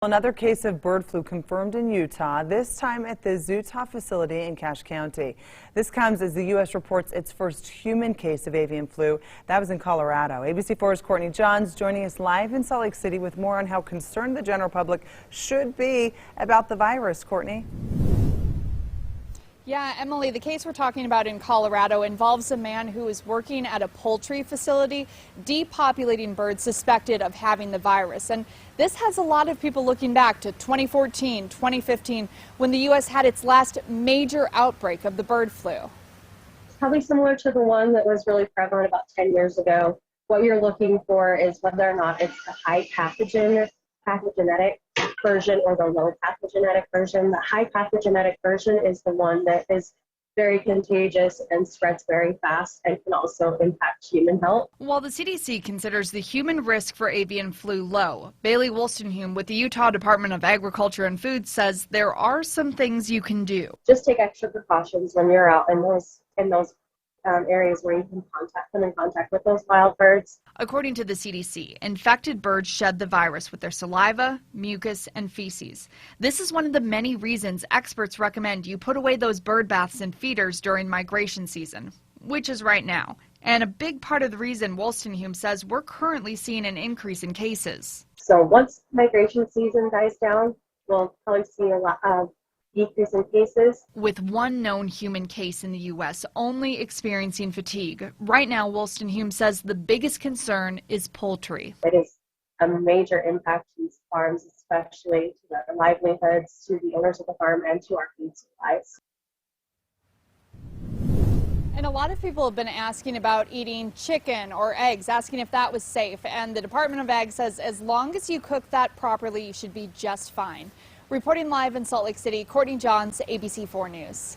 Another case of bird flu confirmed in Utah, this time at the Zutah facility in Cache County. This comes as the U.S. reports its first human case of avian flu. That was in Colorado. ABC4's Courtney Johns joining us live in Salt Lake City with more on how concerned the general public should be about the virus. Courtney? Yeah, Emily, the case we're talking about in Colorado involves a man who is working at a poultry facility, depopulating birds suspected of having the virus. And this has a lot of people looking back to 2014, 2015, when the U.S. had its last major outbreak of the bird flu. It's probably similar to the one that was really prevalent about 10 years ago. What you're looking for is whether or not it's the high pathogenic version or the low pathogenic version. The high pathogenic version is the one that is very contagious and spreads very fast and can also impact human health. While the CDC considers the human risk for avian flu low, Bailey Wolstenhume with the Utah Department of Agriculture and Food says there are some things you can do. Just take extra precautions when you're out in those areas where you can come in contact with those wild birds. According to the CDC, infected birds shed the virus with their saliva, mucus, and feces. This is one of the many reasons experts recommend you put away those bird baths and feeders during migration season, which is right now. And a big part of the reason Wolstenhume says we're currently seeing an increase in cases. So once migration season dies down, we'll probably see a lot of decrease in cases. With one known human case in the U.S. only experiencing fatigue, right now Wolstenhume says the biggest concern is poultry. It is a major impact to these farms, especially to their livelihoods, to the owners of the farm, and to our food supplies. And a lot of people have been asking about eating chicken or eggs, asking if that was safe. And the Department of Ag says as long as you cook that properly, you should be just fine. Reporting live in Salt Lake City, Courtney Johns, ABC4 News.